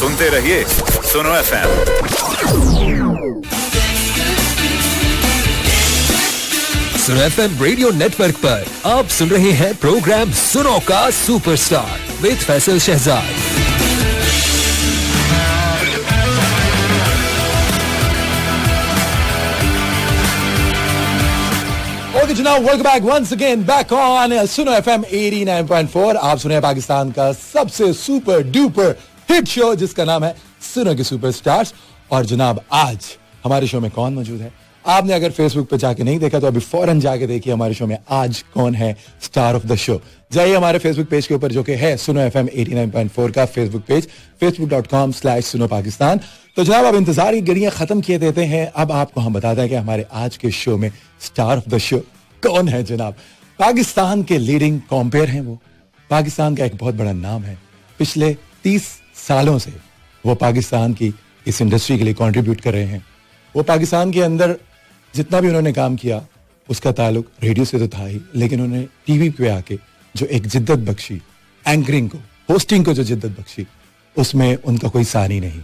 सुनते रहिए सुनो FM। सुनो FM रेडियो नेटवर्क पर आप सुन रहे हैं प्रोग्राम सुनो का superstar with Faisal Shahzad. Okay जनाब, welcome back once again back on Suno FM 89.4। आप सुने पाकिस्तान का सबसे सुपर डुपर हिट शो जिसका नाम है सुनो के सुपरस्टार्स। और जनाब आज हमारे शो में कौन मौजूद है? आपने अगर फेसबुक पे जाके नहीं देखा तो अभी फौरन जाके देखिए हमारे शो में आज कौन है स्टार ऑफ द शो। जाइए हमारे फेसबुक पेज के ऊपर जो कि है सुनो FM 89.4 का फेसबुक पेज, facebook.com/सुनो पाकिस्तान। तो जनाब अब इंतजार की घड़ियां खत्म किए देते हैं। अब आपको हम बताते हैं कि हमारे आज के शो में स्टार ऑफ द शो कौन है। जनाब पाकिस्तान के लीडिंग कॉम्पेयर हैं वो, पाकिस्तान का एक बहुत बड़ा नाम है। पिछले 30 सालों से वो पाकिस्तान की इस इंडस्ट्री के लिए कंट्रीब्यूट कर रहे हैं। वो पाकिस्तान के अंदर जितना भी उन्होंने काम किया उसका ताल्लुक रेडियो से तो था ही, लेकिन उन्होंने टीवी पे आके जो एक जिद्दत बख्शी, एंकरिंग को, होस्टिंग को जो जिद्दत बख्शी, उसमें उनका कोई सानी नहीं।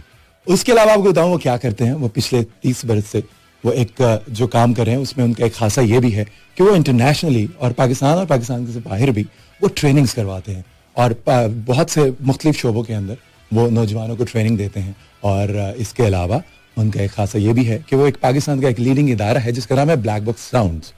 उसके अलावा आपको बताऊं वो क्या करते हैं। वो पिछले 30 बरस से वो एक जो काम कर रहे हैं उसमें उनका एक खासा ये भी है कि वो इंटरनेशनली और पाकिस्तान से बाहर भी वो ट्रेनिंग्स करवाते हैं और बहुत से मुख्तलिफ शोबों के अंदर वो नौजवानों को ट्रेनिंग देते हैं। और इसके अलावा उनका एक खासा ये भी है कि वो एक पाकिस्तान का एक लीडिंग इदारा है जिसका नाम है ब्लैक बॉक्स साउंड्स,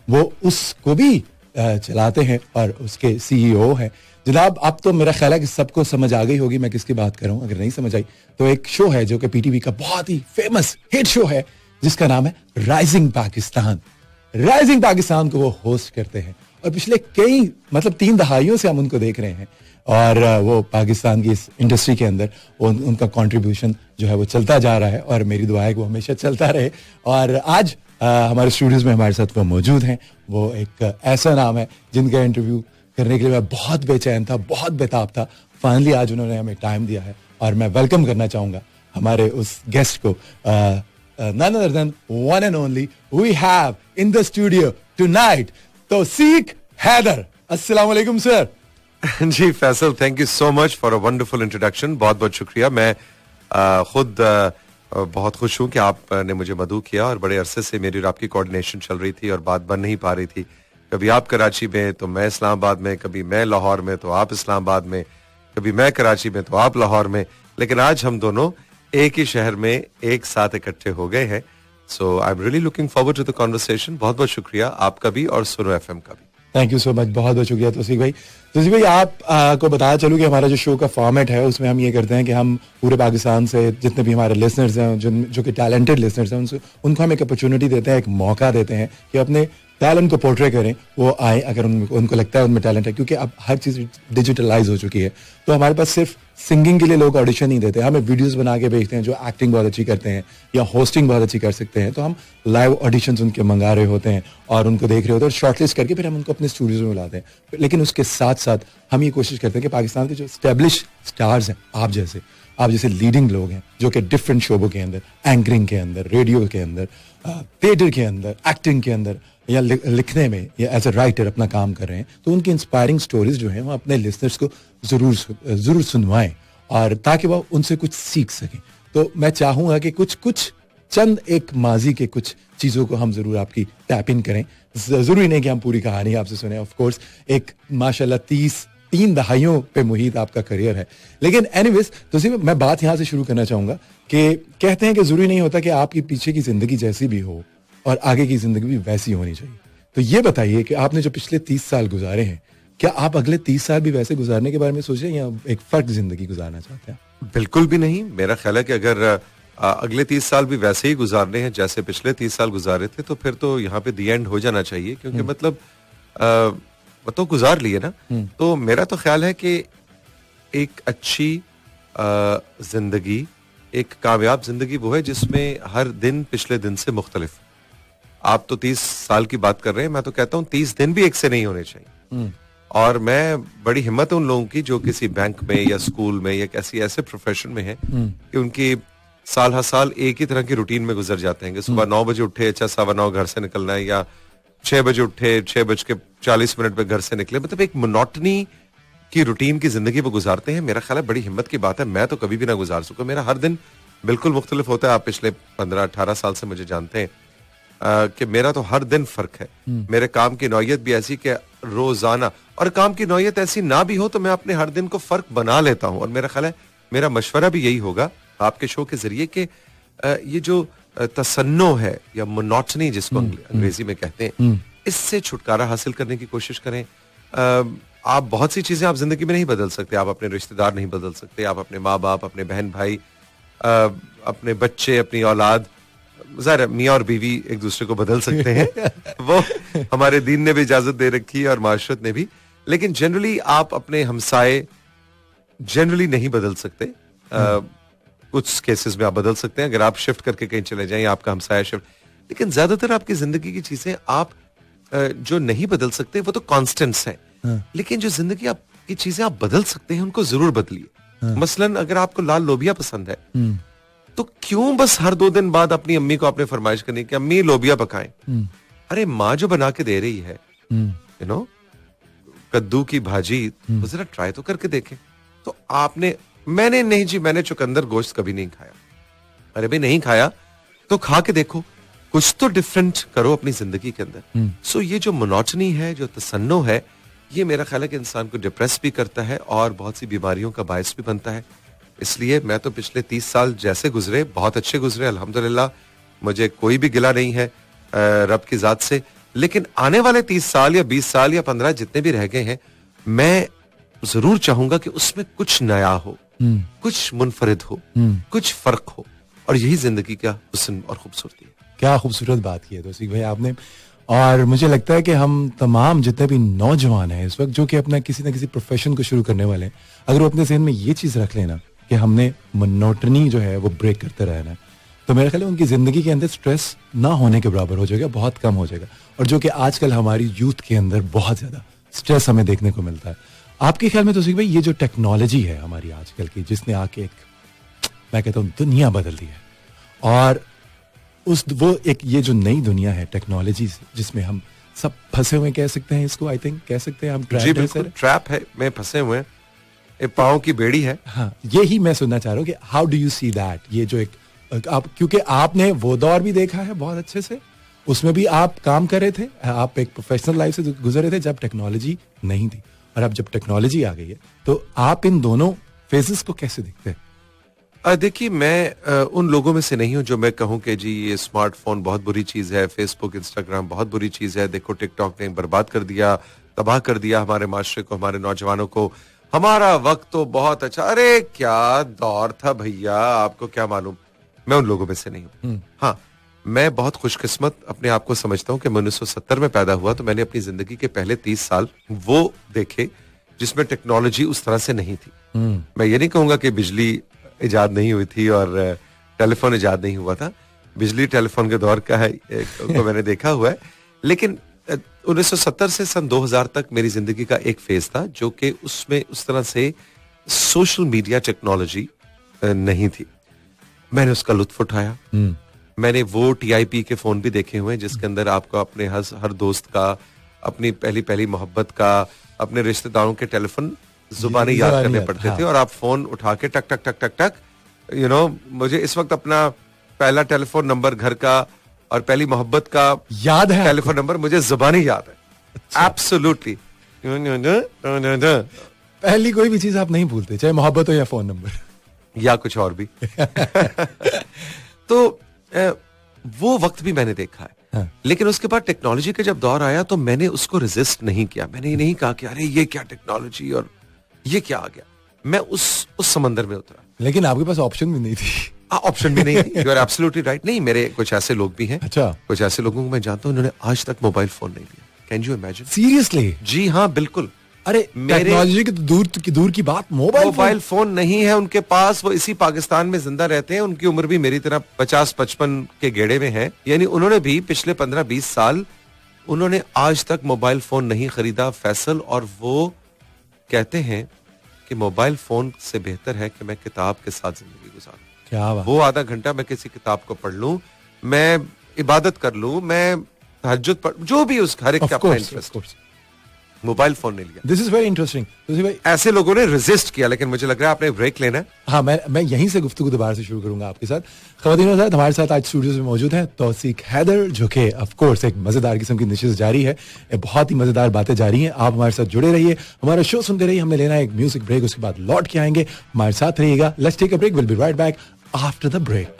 वो उसको भी चलाते हैं और उसके CEO हैं। जनाब अब तो मेरा ख्याल है कि सबको समझ आ गई होगी मैं किसकी बात कर रहा हूं। अगर नहीं समझ आई तो एक शो है जो कि PTV का बहुत ही फेमस हिट शो है जिसका नाम है राइजिंग पाकिस्तान। राइजिंग पाकिस्तान को वो होस्ट करते हैं और पिछले कई 3 दहाइयों से हम उनको देख रहे हैं और वो पाकिस्तान की इस इंडस्ट्री के अंदर उनका कंट्रीब्यूशन जो है वो चलता जा रहा है और मेरी दुआ है कि वो हमेशा चलता रहे। और आज हमारे स्टूडियोज में हमारे साथ वो मौजूद हैं। वो एक ऐसा नाम है जिनका इंटरव्यू करने के लिए मैं बहुत बेचैन था, बहुत बेताब था। फाइनली आज उन्होंने हमें टाइम दिया है और मैं वेलकम करना चाहूंगा हमारे उस गेस्ट को, none other than one and only we have in the studio tonight तौसीक Haider. अस्सलाम वालेकुम सर। जी Faisal, thank you so much for a wonderful introduction. बहुत बहुत शुक्रिया। मैं खुद बहुत खुश हूं कि आपने मुझे मदऊ किया और बड़े अरसे से मेरी और आपकी कोऑर्डिनेशन चल रही थी और बात बन नहीं पा रही थी। कभी आप कराची में तो मैं इस्लामाबाद में, कभी मैं लाहौर में तो आप इस्लामाबाद में, कभी मैं कराची में तो आप लाहौर में, लेकिन आज हम दोनों एक ही शहर में एक साथ इकट्ठे हो गए हैं। So I am really looking forward to the conversation. बहुत बहुत शुक्रिया आपका भी और सुनो FM का भी। थैंक यू सो मच, बहुत बहुत शुक्रिया तौसीक भाई। तौसीक भाई आप को बताया चलूँ कि हमारा जो शो का फॉर्मेट है उसमें हम ये करते हैं कि हम पूरे पाकिस्तान से जितने भी हमारे लिसनर्स हैं जो कि टैलेंटेड लिसनर्स हैं उनको हम एक अपॉर्चुनिटी देते हैं, एक मौका देते हैं कि अपने टैलेंट को पोर्ट्रे करें। वो आए अगर उनको लगता है उनमें टैलेंट है, क्योंकि अब हर चीज़ डिजिटलाइज हो चुकी है तो हमारे पास सिर्फ सिंगिंग के लिए लोग ऑडिशन नहीं देते, हमें वीडियोस बना के भेजते हैं जो एक्टिंग बहुत अच्छी करते हैं या होस्टिंग बहुत अच्छी कर सकते हैं। तो हम लाइव ऑडिशंस उनके मंगा रहे होते हैं और उनको देख रहे होते हैं और शॉर्टलिस्ट करके फिर हम उनको अपने स्टूडियोज में बुलाते हैं। लेकिन उसके साथ साथ हम ये कोशिश करते हैं कि पाकिस्तान के जो एस्टेब्लिश स्टार्स हैं, आप जैसे लीडिंग लोग हैं जो कि डिफरेंट शोबों के अंदर, एंकरिंग के अंदर, रेडियो के अंदर, थिएटर के अंदर, एक्टिंग के अंदर या लिखने में या एज ए राइटर अपना काम कर रहे हैं, तो उनकी इंस्पायरिंग स्टोरीज जो हैं वो अपने लिसनर्स को जरूर सुनवाएं और ताकि वो उनसे कुछ सीख सकें। तो मैं चाहूँगा कि कुछ चंद एक माजी के कुछ चीज़ों को हम जरूर आपकी टैप इन करें। जरूरी नहीं कि हम पूरी कहानी आपसे सुने, ऑफ कोर्स एक माशाल्लाह 3 दहाइयों पे मुहित आपका करियर है। लेकिन एनीवेज तो सिर्फ मैं बात यहाँ से शुरू करना चाहूँगा कि कहते हैं कि जरूरी नहीं होता कि आपकी पीछे की जिंदगी जैसी भी हो और आगे की जिंदगी भी वैसी होनी चाहिए। तो ये बताइए कि आपने जो पिछले 30 साल गुजारे हैं, क्या आप अगले 30 साल भी वैसे गुजारने के बारे में सोच रहे हैं या एक फर्क जिंदगी गुजारना चाहते हैं? बिल्कुल भी नहीं। मेरा ख्याल है कि अगर अगले 30 साल भी वैसे ही गुजारने हैं जैसे पिछले 30 साल गुजारे थे तो फिर तो यहाँ पे दी एंड हो जाना चाहिए, क्योंकि मतलब तो गुजार लिए ना। तो मेरा तो ख्याल है कि एक अच्छी जिंदगी, एक कामयाब जिंदगी वो है जिसमें हर दिन पिछले दिन से मुख्तलिफ। आप तो 30 साल की बात कर रहे हैं, मैं तो कहता हूँ 30 दिन भी एक से नहीं होने चाहिए। और मैं बड़ी हिम्मत है उन लोगों की जो किसी बैंक में या स्कूल में या किसी ऐसे प्रोफेशन में है कि उनकी साल हर साल एक ही तरह की रूटीन में गुजर जाते हैं कि सुबह 9 बजे उठे, 9:15 घर से निकलना है, या 6 बजे उठे 6:40 पे घर से निकले। मतलब एक मोनोटनी की रूटीन की जिंदगी वो गुजारते हैं, मेरा ख्याल है बड़ी हिम्मत की बात है। मैं तो कभी भी ना गुजार सकूं, मेरा हर दिन बिल्कुल मुख्तलिफ होता है। आप पिछले 15-18 साल से मुझे जानते हैं कि मेरा तो हर दिन फर्क है। मेरे काम की नौयत भी ऐसी कि रोजाना, और काम की नौयत ऐसी ना भी हो तो मैं अपने हर दिन को फर्क बना लेता हूं। और मेरा ख्याल है मेरा मशवरा भी यही होगा आपके शो के जरिए कि ये जो तसन्नो है या मोनोटनी जिसको अंग्रेजी में कहते हैं, इससे छुटकारा हासिल करने की कोशिश करें। आप बहुत सी चीजें आप जिंदगी में नहीं बदल सकते, आप अपने रिश्तेदार नहीं बदल सकते, आप अपने माँ बाप, अपने बहन भाई, अपने बच्चे, अपनी औलाद, ज़ाहिर मियाँ और बीवी एक दूसरे को बदल सकते हैं वो हमारे दीन ने भी इजाजत दे रखी है और माशरत ने भी, लेकिन जनरली आप अपने हमसाए जनरली नहीं बदल सकते। कुछ केसेस में आप बदल सकते हैं, अगर आप शिफ्ट करके कहीं चले जाएं, आपका हमसाया शिफ्ट, लेकिन ज्यादातर आपकी जिंदगी की चीजें आप जो नहीं बदल सकते वो तो कॉन्स्टेंट्स हैं। लेकिन जो जिंदगी की चीजें आप बदल सकते हैं उनको जरूर बदलिए। मसलन अगर आपको लाल लोबिया पसंद है तो क्यों बस हर 2 दिन बाद अपनी अम्मी को आपने फरमाइश करनी कि अम्मी लोबिया पकाएं। अरे माँ जो बना के दे रही है, यू नो, कद्दू की भाजी, तो जरा ट्राई तो करके देखें। तो आपने, मैंने नहीं जी, मैंने चुकंदर गोश्त कभी नहीं खाया। अरे भाई नहीं खाया तो खा के देखो, कुछ तो डिफरेंट करो अपनी जिंदगी के अंदर। सो ये जो मोनोटनी है, जो तसन्नो है, ये मेरा ख्याल है कि इंसान को डिप्रेस भी करता है और बहुत सी बीमारियों का बायस भी बनता है। इसलिए मैं तो पिछले 30 साल जैसे गुजरे बहुत अच्छे गुजरे, अल्हम्दुलिल्लाह, मुझे कोई भी गिला नहीं है रब की जात से। लेकिन आने वाले 30 साल या 20 साल या 15 जितने भी रह गए हैं, मैं जरूर चाहूंगा कि उसमें कुछ नया हो, कुछ मुनफरिद हो, कुछ फर्क हो, और यही जिंदगी का हुस्न और खूबसूरती है। क्या खूबसूरत बात की है तौसीक भाई आपने। और मुझे लगता है कि हम तमाम जितने भी नौजवान हैं इस वक्त जो कि अपना किसी ना किसी प्रोफेशन को शुरू करने वाले हैं, अगर वो अपने जहन में ये चीज रख लेना कि हमने मोनोटनी जो है वो ब्रेक करते रहना है, तो मेरा ख्याल है उनकी जिंदगी के अंदर स्ट्रेस ना होने के बराबर हो जाएगा, बहुत कम हो जाएगा। और जो कि आजकल हमारी यूथ के अंदर बहुत ज्यादा स्ट्रेस हमें देखने को मिलता है। आपके ख्याल में तौसीक भाई ये जो टेक्नोलॉजी है हमारी आजकल की, जिसने आके एक, मैं कहता हूँ, दुनिया बदल दी है, और वो एक ये जो नई दुनिया है टेक्नोलॉजी जिसमें हम सब फंसे हुए कह सकते हैं इसको, आई थिंक कह सकते हैं हम, जी बिल्कुल ट्रैप है, मैं फंसे हुए हैं, ये पाँव की बेड़ी है। हाँ, यही मैं सुनना चाह रहा हूँ कि how do you see that, ये जो एक आप, क्योंकि आपने वो दौर भी देखा है बहुत अच्छे से, उसमें भी आप काम कर रहे थे, आप एक प्रोफेशनल लाइफ से गुजर रहे थे जब टेक्नोलॉजी नहीं थी, और अब जब टेक्नोलॉजी आ गई है तो आप इन दोनों फेजेस को कैसे देखते हैं? देखिए, मैं उन लोगों में से नहीं हूं जो मैं कहूं कि जी ये स्मार्टफोन बहुत बुरी चीज है, फेसबुक इंस्टाग्राम बहुत बुरी चीज है, देखो टिकटॉक ने बर्बाद कर दिया, तबाह कर दिया हमारे माशरे को, हमारे नौजवानों को, हमारा वक्त तो बहुत अच्छा, अरे क्या दौर था भैया, आपको क्या मालूम। मैं उन लोगों में से नहीं हूँ। हाँ, मैं बहुत खुशकिस्मत अपने आप को समझता हूँ कि मैं 1970 में पैदा हुआ, तो मैंने अपनी जिंदगी के पहले 30 साल वो देखे जिसमें टेक्नोलॉजी उस तरह से नहीं थी। मैं ये नहीं कहूंगा कि बिजली इजाद नहीं हुई थी और टेलीफोन इजाद नहीं हुआ था, बिजली टेलीफोन के दौर का है को मैंने देखा हुआ है, लेकिन 1970 से सन 2000 तक मेरी जिंदगी का एक फेज था जो कि उसमें उस तरह से सोशल मीडिया टेक्नोलॉजी नहीं थी। मैंने उसका लुत्फ उठाया। मैंने वो TIP के फोन भी देखे हुए हैं जिसके अंदर आपको अपने हर दोस्त का, अपनी पहली मोहब्बत का, अपने रिश्तेदारों के टेलीफोन जुबानी याद करने पड़ते थे, और आप फोन उठा के टक टक टक टक टक, यू नो, मुझे इस वक्त अपना पहला टेलीफोन नंबर घर का और पहली मोहब्बत का याद है, टेलीफोन नंबर मुझे जुबानी याद है। एब्सोल्युटली। पहली कोई भी चीज आप नहीं भूलते, चाहे मोहब्बत हो या फोन नंबर या कुछ और भी। तो वो वक्त भी मैंने देखा है। हाँ। लेकिन उसके बाद टेक्नोलॉजी का जब दौर आया तो मैंने उसको रेजिस्ट नहीं किया। मैंने ये नहीं कहा कि अरे ये क्या टेक्नोलॉजी और ये क्या आ गया। मैं उस समंदर में उतरा। लेकिन आपके पास ऑप्शन भी नहीं थी। ऑप्शन भी नहीं थी। You are absolutely right. नहीं, मेरे कुछ ऐसे लोग भी हैं। अच्छा। कुछ ऐसे लोगों को मैं जानता हूं उन्होंने आज तक मोबाइल फोन नहीं लिया। Can you imagine? सीरियसली? जी हाँ, बिल्कुल। अरे टेक्नोलॉजी की दूर की बात, मोबाइल फोन नहीं है उनके पास। वो इसी पाकिस्तान में जिंदा रहते हैं। उनकी उम्र भी मेरी तरह 50-55 के गेड़े में है। यानी उन्होंने भी पिछले 15-20 साल उन्होंने आज तक मोबाइल फोन नहीं खरीदा, फैसल। और वो कहते हैं कि मोबाइल फोन से बेहतर है कि मैं किताब के साथ जिंदगी गुजारूं। क्या बात। वो आधा घंटा मैं किसी किताब को पढ़ लूं, मैं इबादत कर लूं, मैं तहज्जुद पढ़, जो भी उस हर एक का अपना इंटरेस्ट। मोबाइल फोन नहीं लिया। This is very interesting. भाई ऐसे लोगों ने रेजिस्ट किया, लेकिन मुझे लग रहा है आपने ब्रेक लेना है। हाँ, मैं यहीं से गुफ्तगू दोबारा से शुरू करूंगा आपके साथ। ख़वातीन हज़रात, हमारे साथ आज स्टूडियो में मौजूद हैं तौसीक हैदर, जो कि ऑफ कोर्स एक मजेदार किस्म की नशिस्त जारी है, बहुत ही मजेदार बातें जारी हैं। आप हमारे साथ जुड़े रहिए, हमारा शो सुनते रहिए। हमने लेना है एक म्यूजिक ब्रेक, उसके बाद लौट के आएंगे। हमारे साथ रहिएगा। Let's take a break, will be right back after the break.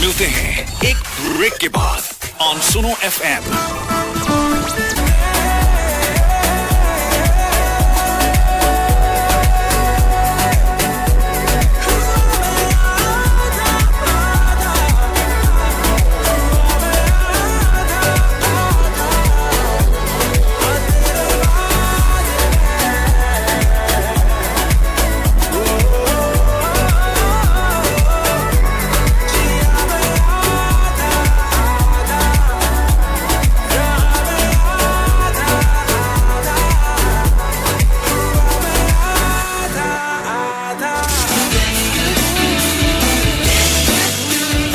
मिलते हैं एक ब्रेक के बाद ऑन सुनो एफएम।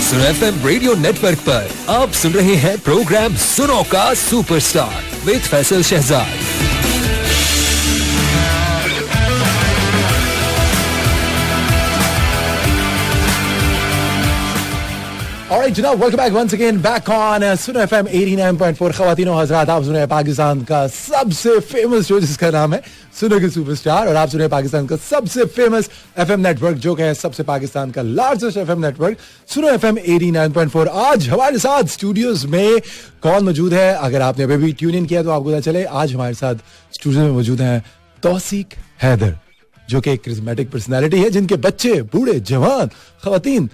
सुनो एफएम रेडियो नेटवर्क पर आप सुन रहे हैं प्रोग्राम सुनो का superstar with Faisal Shahzad. Alright, जनाब, welcome back once again back on सुनो FM 89.4। ख़वातीनो हज़रात, आप सुन रहे हैं पाकिस्तान का सबसे फेमस शो जिसका नाम है सुनो के सुपरस्टार, और आप सुन रहे हैं पाकिस्तान का सबसे फेमस एफएम नेटवर्क, जो कि है सबसे पाकिस्तान का लार्जेस्ट एफएम नेटवर्क, सुनो FM 89.4। आज हमारे साथ स्टूडियोज में कौन मौजूद है? अगर आपने अभी भी ट्यून इन किया तो आपको पता चले, आज हमारे साथ स्टूडियो में मौजूद हैं तौसीक हैदर, जो कि एक करिश्मेटिक पर्सनैलिटी है, जिनके बच्चे, बूढ़े, जवान, ख़वातीन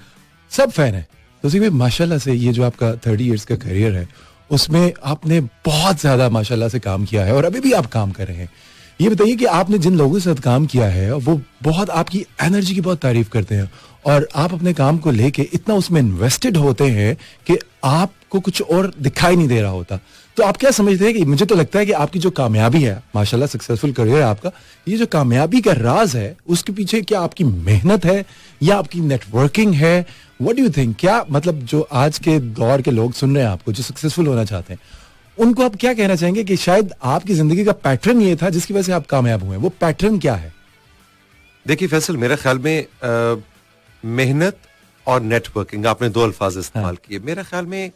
सब फैन है। तौसीक भाई, माशाल्लाह से ये जो आपका 30 इयर्स का करियर है, उसमें आपने बहुत ज्यादा माशाल्लाह से काम किया है, और अभी भी आप काम कर रहे हैं। ये बताइए कि आपने जिन लोगों के साथ काम किया है, वो बहुत आपकी एनर्जी की बहुत तारीफ करते हैं, और आप अपने काम को लेके इतना उसमें इन्वेस्टेड होते हैं कि आपको कुछ और दिखाई नहीं दे रहा होता। तो आप क्या समझते हैं कि, मुझे तो लगता है कि आपकी जो कामयाबी है, माशाल्लाह सक्सेसफुल करियर है आपका, ये जो कामयाबी का राज है, उसके पीछे क्या आपकी मेहनत है या आपकी नेटवर्किंग है? What do you think? क्या मतलब जो आज के दौर के लोग सुन रहे हैं आपको, जो सक्सेसफुल होना चाहते हैं, उनको आप क्या कहना चाहेंगे कि शायद आपकी जिंदगी का पैटर्न ये था जिसकी वजह से आप कामयाब हुए? वो पैटर्न क्या है? देखिए फैसल, मेरे ख्याल में मेहनत और नेटवर्किंग, आपने दो अल्फाज इस्तेमाल किए। मेरे ख्याल में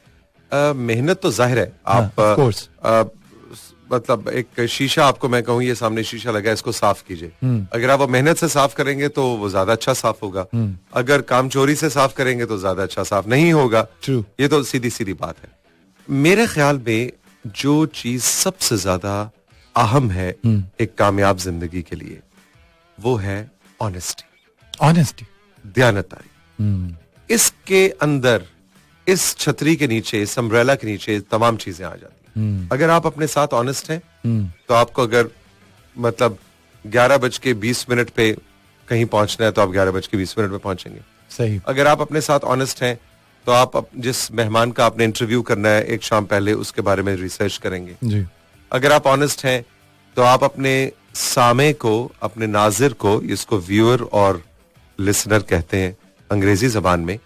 मेहनत तो जाहिर है, आप मतलब एक शीशा, आपको मैं कहूँ ये सामने शीशा लगा है, इसको साफ कीजिए। अगर आप वो मेहनत से साफ करेंगे तो वो ज्यादा अच्छा साफ होगा। अगर काम चोरी से साफ करेंगे तो ज्यादा अच्छा साफ नहीं होगा। ये तो सीधी सीधी बात है। मेरे ख्याल में जो चीज सबसे ज्यादा अहम है एक कामयाब जिंदगी के लिए, वो है ऑनेस्टी, दयानतदारी। इसके अंदर, इस छतरी के नीचे, इस अम्ब्रेला के नीचे तमाम चीजें आ जाती। अगर आप अपने साथ ऑनेस्ट हैं, तो आपको अगर मतलब 11:20 पे कहीं पहुंचना है तो आप 11:20 पे पहुंचेंगे। सही। अगर आप अपने साथ ऑनेस्ट हैं, तो आप जिस मेहमान का आपने इंटरव्यू करना है एक शाम पहले, उसके बारे में रिसर्च करेंगे जी। अगर आप ऑनेस्ट हैं, तो आप अपने सामे को, अपने नाजिर को, इसको व्यूअर और लिसनर कहते हैं अंग्रेजी जबान में,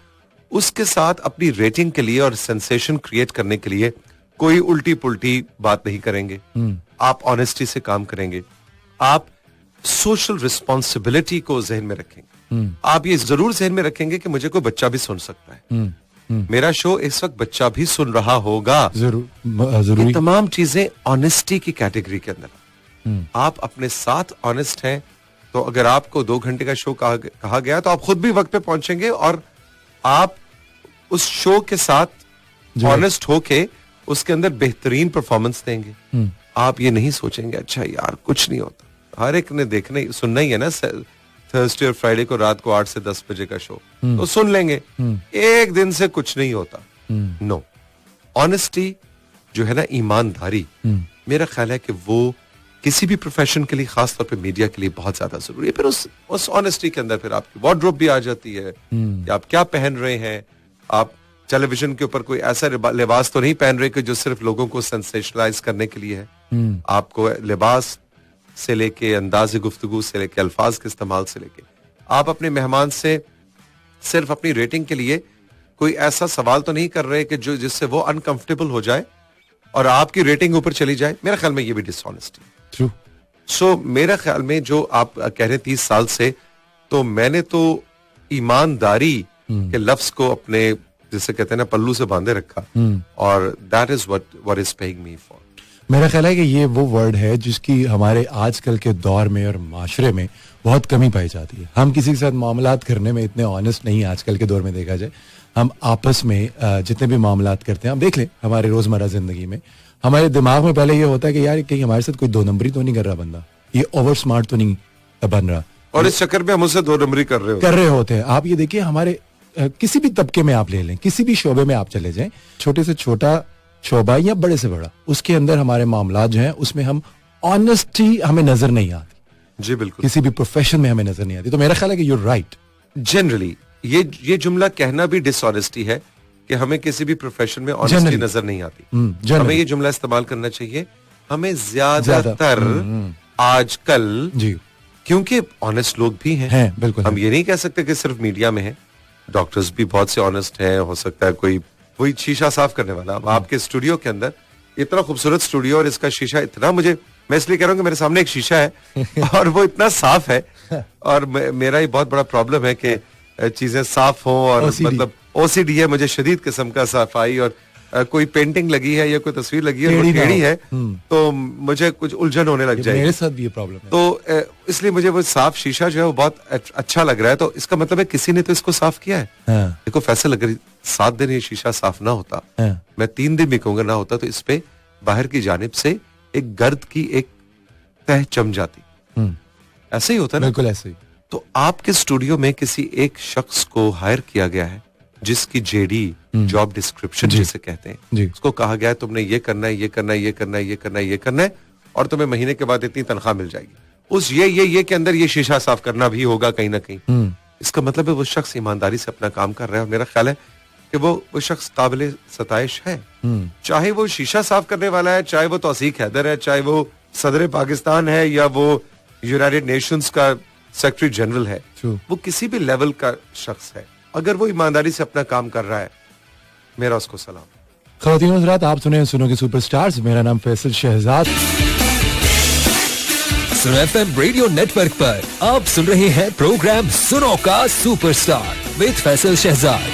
उसके साथ अपनी रेटिंग के लिए और सेंसेशन क्रिएट करने के लिए कोई उल्टी पुल्टी बात नहीं करेंगे। आप ऑनेस्टी से काम करेंगे। आप सोशल रिस्पॉन्सिबिलिटी को जहन में रखेंगे। आप ये जरूर जहन में रखेंगे कि मुझे कोई बच्चा भी सुन सकता है। मेरा शो इस वक्त बच्चा भी सुन रहा होगा। जरूर। ये तमाम चीजें ऑनेस्टी की कैटेगरी के अंदर। आप अपने साथ ऑनेस्ट हैं, तो अगर आपको 2 घंटे का शो कहा गया, तो आप खुद भी वक्त पे पहुंचेंगे, और आप उस शो के साथ ऑनेस्ट होके उसके अंदर बेहतरीन परफॉर्मेंस देंगे। आप ये नहीं सोचेंगे अच्छा यार कुछ नहीं होता। हर एक ने देखना सुनना ही है ना, थर्सडे और फ्राइडे को रात को 8 से 10 बजे का शो, तो सुन लेंगे। एक दिन से कुछ नहीं होता। नो, ऑनेस्टी जो है ना, ईमानदारी, मेरा ख्याल है कि वो किसी भी प्रोफेशन के लिए, खासतौर पे मीडिया के लिए बहुत ज्यादा जरूरी है। फिर उस ऑनेस्टी के अंदर फिर आपकी वार्डरोब भी आ जाती है कि आप क्या पहन रहे हैं। आप टेलीविजन के ऊपर कोई ऐसा लिबास तो नहीं पहन रहे कि जो सिर्फ लोगों को सेंसेशनलाइज करने के लिए है। आपको लिबास से लेके, अंदाज़ गुफ्तगू से लेके, अल्फाज के इस्तेमाल से लेके, आप अपने मेहमान से सिर्फ अपनी रेटिंग के लिए कोई ऐसा सवाल तो नहीं कर रहे कि जो जिससे वो अनकंफर्टेबल हो जाए और आपकी रेटिंग ऊपर चली जाए. मेरा ख्याल में ये भी डिसऑनेस्टी. ट्रू. सो मेरा ख्याल में जो आप कह रहे हैं 30 साल से, तो मैंने तो ईमानदारी के लफ्ज को अपने जिसे कहते हैं ना पल्लू से बांधे रखा, और that is what is paying me for. मेरा ख्याल है कि ये वो वर्ड है जिसकी हमारे आजकल के दौर में और माशरे में बहुत कमी पाई जाती है. हम किसी के साथ मामलात करने में इतने ऑनेस्ट नहीं आजकल के दौर में देखा जाए. हम आपस में जितने भी मामलात करते हैं, हम देख लें हमारे रोजमर्रा जिंदगी में, हमारे दिमाग में पहले ये होता है कि यार कहीं हमारे साथ कोई 2 नंबरी तो नहीं कर रहा बंदा, ये ओवर स्मार्ट तो नहीं बन रहा, और इस चक्कर में हम उससे 2 नंबरी कर रहे होते हैं. आप ये देखिए हमारे किसी भी तबके में आप ले लें, किसी भी शोबे में आप चले जाएं, छोटे से छोटा शोबा या बड़े से बड़ा, उसके अंदर हमारे मामला जो हैं उसमें हम ऑनेस्टी हमें नजर नहीं आती. जी बिल्कुल. किसी भी प्रोफेशन में हमें नजर नहीं आती. तो मेरा ख्याल है कि यू राइट. जनरली ये जुमला कहना भी डिसऑनेस्टी है कि हमें किसी भी प्रोफेशन में ऑनेस्टी नजर नहीं आती. हमें ये जुमला इस्तेमाल करना चाहिए. हमें ज्यादातर आजकल जी, क्योंकि ऑनेस्ट लोग भी हैं. बिल्कुल. हम ये नहीं कह सकते कि सिर्फ मीडिया में है. डॉक्टर्स भी बहुत से ऑनेस्ट हैं. हो सकता है कोई वही शीशा साफ करने वाला. आपके स्टूडियो के अंदर इतना खूबसूरत स्टूडियो, और इसका शीशा इतना, मैं इसलिए कह रहा हूँ कि मेरे सामने एक शीशा है और वो इतना साफ है. और मेरा ही बहुत बड़ा प्रॉब्लम है कि चीजें साफ हों, और मतलब ओसीडी है मुझे शदीद किस्म का. सफाई और कोई पेंटिंग लगी है या कोई तस्वीर लगी है वो टेढ़ी है तो मुझे कुछ उलझन होने लग जाएगी. मेरे साथ भी ये प्रॉब्लम है. तो इसलिए मुझे वो साफ शीशा जो है वो बहुत अच्छा लग रहा है. तो इसका मतलब है किसी ने तो इसको साफ किया है. देखो फैसल, अगर 7 दिन ये शीशा साफ ना होता, मैं 3 दिन भी कहूंगा ना होता, तो इस पे बाहर की जानिब से एक गर्द की एक तह जम जाती. ऐसे ही होता है ना. बिल्कुल ऐसे ही. तो आपके स्टूडियो में किसी एक शख्स को हायर किया गया है जिसकी जेडी, जॉब डिस्क्रिप्शन जिसे कहते हैं, उसको कहा गया है तुमने ये करना है, ये करना है, ये करना है, ये करना है, ये करना है, और तुम्हें महीने के बाद इतनी तनख्वाह मिल जाएगी. उस ये के अंदर ये शीशा साफ करना भी होगा कहीं ना कहीं. इसका मतलब है वो शख्स ईमानदारी से अपना काम कर रहा है. और मेरा ख्याल है कि वो शख्स काबिल सताइश है. चाहे वो शीशा साफ करने वाला है, चाहे वो तौसीक हैदर है, चाहे वो सदर पाकिस्तान है, या वो यूनाइटेड नेशंस का सेक्रेटरी जनरल है. वो किसी भी लेवल का शख्स है, अगर वो ईमानदारी से अपना काम कर रहा है, मेरा उसको सलाम. ख़वातीन और हज़रात, आप सुने सुनो के सुपरस्टार्स. मेरा नाम फैसल शहजाद. सुनो एफएम रेडियो नेटवर्क पर आप सुन रहे हैं प्रोग्राम सुनो का superstar with Faisal Shahzad.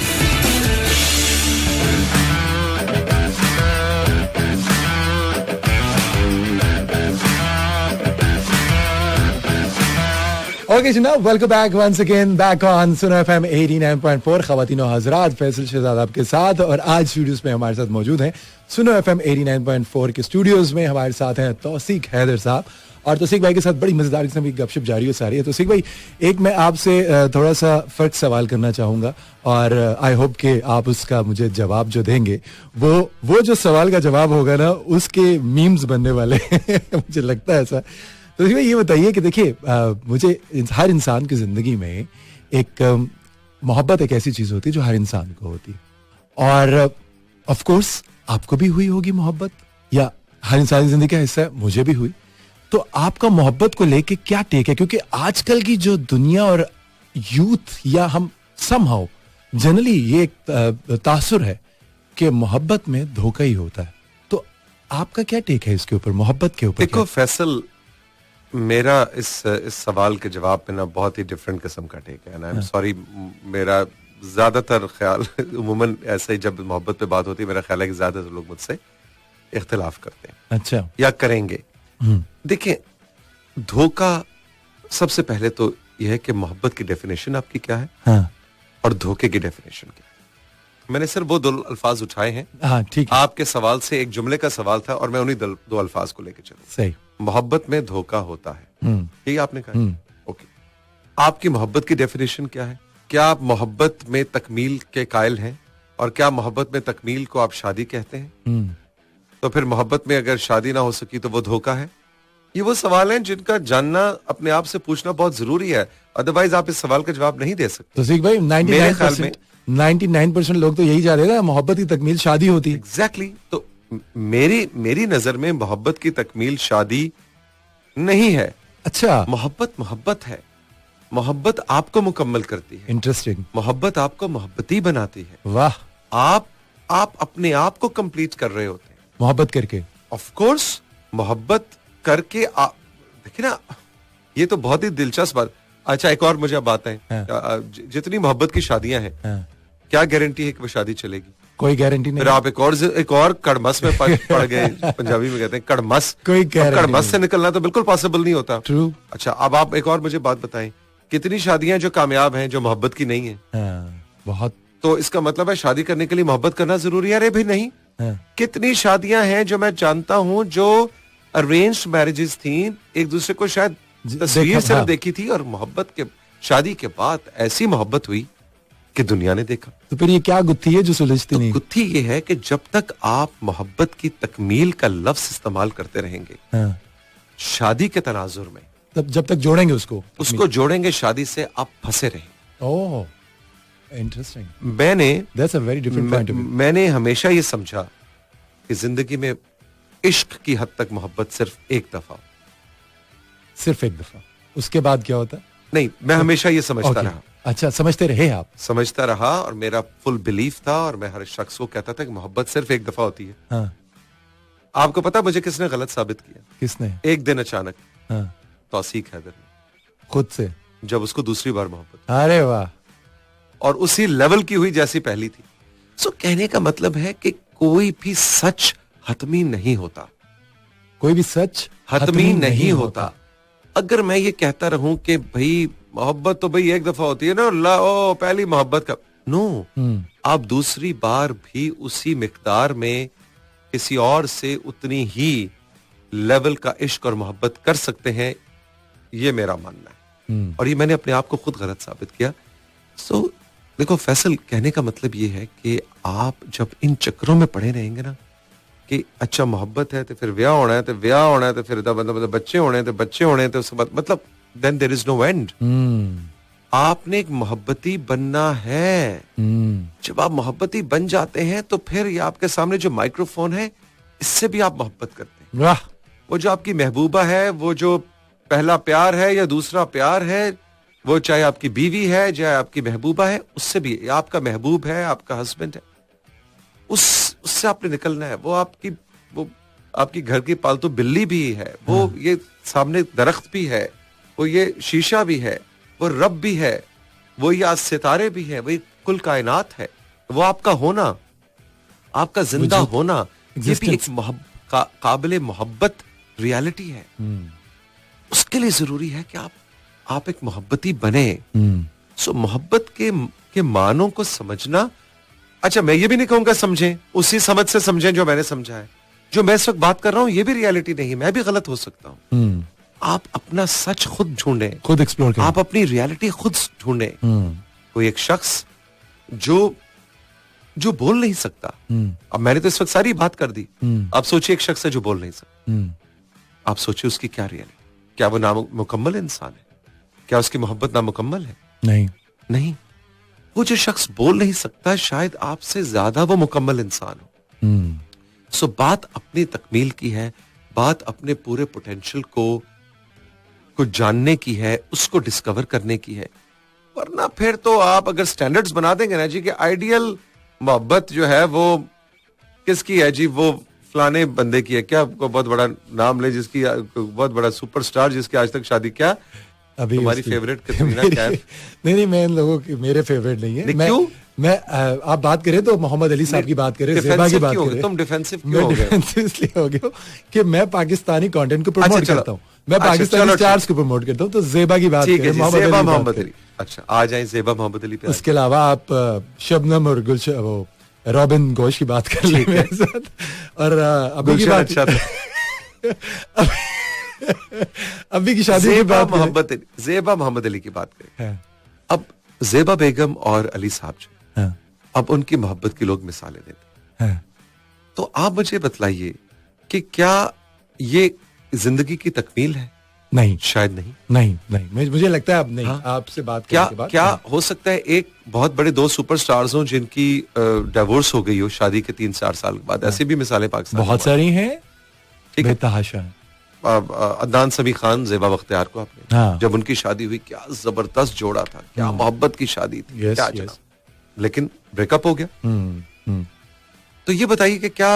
Okay जनाब, welcome back once again back on Suno FM 89.4. ख़वातीन और हज़रात, फैसल शहजाद आपके साथ. और आज स्टूडियोज में हमारे साथ मौजूद हैं सुनो एफएम 89.4 के स्टूडियोज में. हमारे साथ हैं तौसीक हैदर साहब, और तौसीक भाई के साथ बड़ी मजेदार किस्म की गपशप जारी हो सारी है. तौसीक भाई, एक मैं आपसे थोड़ा सा फर्क सवाल करना चाहूंगा, और आई होप कि आप उसका मुझे जवाब जो देंगे वो जो सवाल का जवाब होगा ना, उसके मीम्स बनने वाले मुझे लगता है ऐसा. तो ये बताइए कि देखिए, मुझे हर इंसान की जिंदगी में एक मोहब्बत एक ऐसी चीज होती है जो हर इंसान को होती है, और ऑफ कोर्स आपको भी हुई होगी मोहब्बत, या हर इंसान की जिंदगी का हिस्सा है, मुझे भी हुई. तो आपका मोहब्बत को लेके क्या टेक है? क्योंकि आजकल की जो दुनिया और यूथ, या हम समहाउ जनरली ये एक तासुर है कि मोहब्बत में धोखा ही होता है. तो आपका क्या टेक है इसके ऊपर, मोहब्बत के ऊपर? देखो फैसल, मेरा इस सवाल के जवाब में ना बहुत ही डिफरेंट किस्म का टेक है. आई एम सॉरी, मेरा ज्यादातर ख्याल उमूमन ऐसे ही जब मोहब्बत पे बात होती है, मेरा ख्याल है कि ज्यादातर लोग मुझसे इख्तिलाफ करते हैं. अच्छा. या करेंगे. देखिए, धोखा, सबसे पहले तो यह है कि मोहब्बत की डेफिनेशन आपकी क्या है. हाँ. और धोखे की डेफिनेशन क्या है. मैंने सिर्फ वो 2 अल्फाज उठाए हैं. हाँ, ठीक है. आपके सवाल से एक जुमले का सवाल था और मैं उन्हीं 2 अल्फाज को लेकर चलूं. सही. मोहब्बत में धोखा होता है, यही आपने कहा. ओके, आपकी मोहब्बत की डेफिनेशन क्या है? क्या आप मोहब्बत में तकमील के कायल हैं? और क्या मोहब्बत में तकमील को आप शादी कहते हैं? तो फिर मोहब्बत में अगर शादी ना हो सकी तो वो धोखा है? ये वो सवाल हैं जिनका जानना अपने आप से पूछना बहुत जरूरी है, अदरवाइज आप इस सवाल का जवाब नहीं दे सकते. तो सिख भाई, 99% लोग तो यही जा रहे हैं, मोहब्बत की तकमील शादी होती है. एग्जैक्टली. तो मेरी नजर में मोहब्बत की तकमील शादी नहीं है. अच्छा. मोहब्बत है. मोहब्बत आपको मुकम्मल करती है, इंटरेस्टिंग, मोहब्बत आपको मोहब्बती बनाती है, वाह, आप अपने आप को कंप्लीट कर रहे होते हैं मोहब्बत करके। Of course. मोहब्बत करके देखिए ना, ये तो बहुत ही दिलचस्प बात। अच्छा, एक और मुझे अब बात है, जितनी मोहब्बत की शादियां हैं, क्या गारंटी है कि वो शादी चलेगी? कोई गारंटी नहीं। फिर आप एक और कड़मस में पड़ गए। पंजाबी में कहते हैं कड़मस। कोई गारंटी कड़मस से निकलना तो बिल्कुल पॉसिबल नहीं होता। ट्रू। अच्छा, अब आप एक और मुझे बात बताएं, कितनी शादियां जो कामयाब हैं जो मोहब्बत की नहीं है? बहुत। तो इसका मतलब है शादी करने के लिए मोहब्बत करना जरूरी है? अरे भाई नहीं। कितनी शादियां हैं जो मैं जानता हूं जो अरेंज्ड मैरिजेस थी, एक दूसरे को शायद तस्वीर से देखी थी और मोहब्बत के शादी के बाद ऐसी मोहब्बत हुई कि दुनिया ने देखा। तो फिर ये क्या गुत्थी है जो सुलझती नहीं? गुत्थी ये है कि जब तक आप मोहब्बत की तकमील का लफ्ज इस्तेमाल करते रहेंगे शादी के तनाजुर में, तब जब तक जोड़ेंगे उसको जोड़ेंगे शादी से, आप फंसे रहेंगे। ओह, interesting. That's a very different point of view. मैंने हमेशा ये समझा कि जिंदगी में इश्क की हद तक मोहब्बत सिर्फ एक दफा, सिर्फ एक दफा, उसके बाद क्या होता? नहीं, मैं हमेशा ये समझता रहा। अच्छा, समझते रहे आप? समझता रहा और मेरा फुल बिलीफ था और मैं हर शख्स को कहता था कि मोहब्बत सिर्फ एक दफा होती है। हाँ। आपको पता मुझे किसने गलत साबित किया? किसने? एक दिन अचानक तौसीक हैदर ने, खुद से, जब उसको दूसरी बार मोहब्बत। अरे वाह। और उसी लेवल की हुई जैसी पहली थी। सो कहने का मतलब है कि कोई भी सच हतमी नहीं होता, कोई भी सच हतमी नहीं होता। अगर मैं ये कहता रहूं कि भाई मोहब्बत तो भाई एक दफा होती है ना, ओ पहली मोहब्बत का, नो, आप दूसरी बार भी उसी मिकदार में किसी और से उतनी ही लेवल का इश्क और मोहब्बत कर सकते हैं, ये मेरा मानना है। और ये मैंने अपने आप को खुद गलत साबित किया। सो देखो फैसल, कहने का मतलब ये है कि आप जब इन चक्करों में पड़े रहेंगे ना कि अच्छा मोहब्बत है तो फिर ब्याह होना है, तो ब्याह होना है, तो फिर मतलब बच्चे होने हैं, तो बच्चे होने हैं, तो उसके बाद मतलब then there is no end. आपने एक मोहब्बती बनना है। जब आप मोहब्बती बन जाते हैं तो फिर ये आपके सामने जो माइक्रोफोन है, इससे भी आप मोहब्बत करते हैं। वाह। वो जो आपकी महबूबा है, वो जो पहला प्यार है या दूसरा प्यार है, वो चाहे आपकी बीवी है चाहे आपकी महबूबा है, उससे भी आपका महबूब है, आपका हस्बैंड है, उससे आपने निकलना है। वो आपकी घर की पालतू बिल्ली भी है, वो ये सामने दरख्त भी है, वो ये शीशा भी है, वो रब भी है, वो ये सितारे भी है, वो कुल कायनात है, वो आपका होना, आपका जिंदा होना, ये भी एक काबिल मोहब्बत रियलिटी है। उसके लिए जरूरी है कि आप एक मोहब्बती बने। सो मोहब्बत के मानों को समझना। अच्छा, मैं ये भी नहीं कहूंगा समझें, उसी समझ से समझें जो मैंने समझा है। जो मैं इस वक्त बात कर रहा हूं ये भी रियलिटी नहीं, मैं भी गलत हो सकता हूं। आप अपना सच खुद ढूंढें, खुद एक्सप्लोर करें, आप अपनी रियलिटी खुद ढूंढें। कोई एक शख्स जो बोल नहीं सकता, अब मैंने तो इस वक्त सारी बात कर दी, आप सोचिए एक शख्स है जो बोल नहीं सकता, आप सोचिए उसकी क्या रियलिटी, क्या वो नामुकम्मल इंसान है? क्या उसकी मोहब्बत नामुकम्मल है? नहीं। वो जो शख्स बोल नहीं सकता, शायद आपसे ज्यादा वो मुकम्मल इंसान हो। सो बात अपनी तकमील की है, बात अपने पूरे पोटेंशियल को जानने की है, उसको डिस्कवर करने की है। वरना फिर तो आप अगर स्टैंडर्ड्स बना देंगे ना जी कि आइडियल मोहब्बत जो है वो किसकी है जी, वो फलाने बंदे की है, क्या बहुत बड़ा नाम ले जिसकी, बहुत बड़ा सुपरस्टार जिसकी आज तक शादी, क्या अभी तुम्हारी फेवरेट कैटरीना कैफ? नहीं, मैं इन लोगों की, मेरे फेवरेट नहीं है। क्यों? मैं आप बात करें तो मोहम्मद अली साहब की बात करें, ज़ेबा की बात करें। तुम डिफेंसिव क्यों हो गए? डिफेंसिव इसलिए हो गया कि मैं पाकिस्तानी कंटेंट को प्रमोट करता हूं, मैं पाकिस्तानी स्टार्स को प्रमोट करता हूं। तो ज़ेबा की बात करें, मोहम्मद अली। अच्छा, आ जाए ज़ेबा मोहम्मद अली पे। उसके अलावा आप शबनम और गुलशन, वो रॉबिन घोष की बात कर लें मेरे साथ, और अभी की बात, अभी की शादी की बात, ज़ेबा मोहम्मद अली की बात करें। अब ज़ेबा बेगम और अली साहब जो, अब उनकी मोहब्बत की लोग मिसालें देते हैं। तो आप मुझे बतलाइए कि क्या ये जिंदगी की तकमील है? नहीं, शायद नहीं। मुझे लगता है अब नहीं। आपसे बात करने के बाद क्या हो सकता है एक बहुत बड़े दो सुपरस्टार्स हों जिनकी डिवोर्स हो गई हो शादी के 3-4 साल के बाद? ऐसी भी मिसालें पाकिस्तान बहुत सारी हैं, ठीक है, बेतहाशा। अदनान समी खान, ज़ेबा बख्तियार को आपने, हाँ। जब उनकी शादी हुई, क्या जबरदस्त जोड़ा था, क्या मोहब्बत की शादी थी, Yes, क्या yes. जनाब। लेकिन ब्रेकअप हो गया। हम्म। तो ये बताइए कि क्या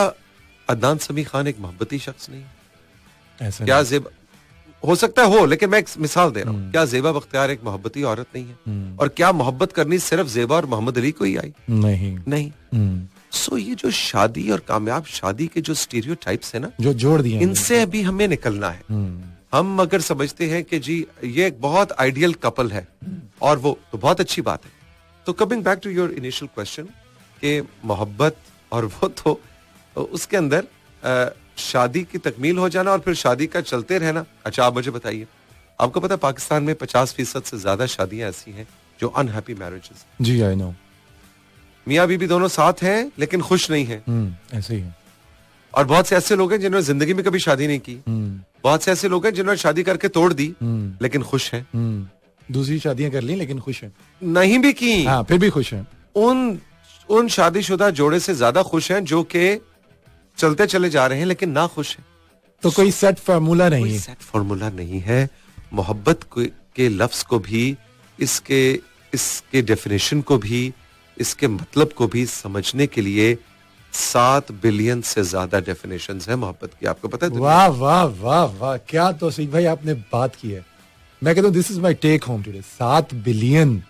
अदनान समी खान एक मोहब्बती शख्स नहीं है? ऐसा क्या नहीं। ज़ेबा, हो सकता है हो, लेकिन मैं एक मिसाल दे रहा हूँ, क्या ज़ेबा बख्तियार एक मोहब्बती औरत नहीं है? और क्या मोहब्बत करनी सिर्फ ज़ेबा और मोहम्मद अली को ही आई? नहीं। नहीं। सो ये जो शादी और कामयाब शादी के जो स्टीरियोटाइप्स है ना, जो जोड़ दिए इनसे अभी हमें निकलना है। हम अगर समझते हैं कि जी ये एक बहुत आइडियल कपल है और वो तो बहुत अच्छी बात है। तो coming back to your initial question कि मोहब्बत और वो तो उसके अंदर शादी की तकमील हो जाना और फिर शादी का चलते रहना। अच्छा, आप मुझे बताइए, आपको पता है पाकिस्तान में 50% से ज्यादा शादियां ऐसी हैं जो अनहैप्पी मैरिजेस। जी, आई नो। मियाँ बीबी दोनों साथ हैं लेकिन खुश नहीं हैं। ऐसे ही है। और बहुत से ऐसे लोग हैं जिन्होंने जिंदगी में कभी शादी नहीं की। बहुत से ऐसे लोग हैं जिन्होंने शादी करके तोड़ दी लेकिन खुश हैं। दूसरी शादियां कर ली लेकिन खुश हैं। नहीं भी की, हाँ, फिर भी खुश हैं। उन शादीशुदा जोड़े से ज्यादा खुश हैं जो कि चलते चले जा रहे हैं लेकिन ना खुश हैं। तो कोई सेट फार्मूला नहीं कोई है। सेट फार्मूला नहीं है। मोहब्बत के लफ्ज को भी, इसके डेफिनेशन को भी, इसके मतलब को भी समझने के लिए 7 बिलियन से ज्यादा डेफिनेशंस हैं मोहब्बत की। आपको पता है? वाह वाह वाह वाह, क्या तौसीक भाई आपने बात की है। मैं कहता हूँ this is my take home today. 7 billion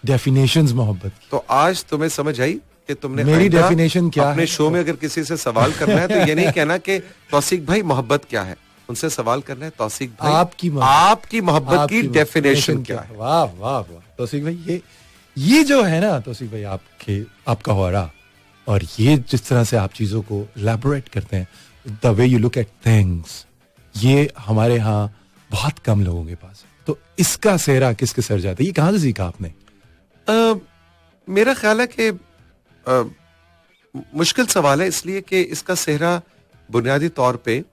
definitions मोहब्बत की। तो आज तुम्हें समझ आई कि तुमने मेरी आइंदा definition क्या अपने है? शो में अगर किसी से सवाल करना है तो ये नहीं कहना कि तौसीक भाई मोहब्बत क्या है। उनसे सवाल करना है, तौसीक भाई आपकी मोहब्बत की डेफिनेशन क्या है? वाह वाह वाह तौसीक भाई, ये जो है ना तौसीक भाई आपका हो रहा, और ये जिस तरह से आप चीजों को इलैबोरेट करते हैं, the way you look at things, ये हमारे यहाँ बहुत कम लोगों के पास है। तो इसका सेहरा किसके सर जाता है? ये कहाँ से सीखा आपने? मेरा ख्याल है कि मुश्किल सवाल है, इसलिए कि इसका सेहरा बुनियादी तौर पे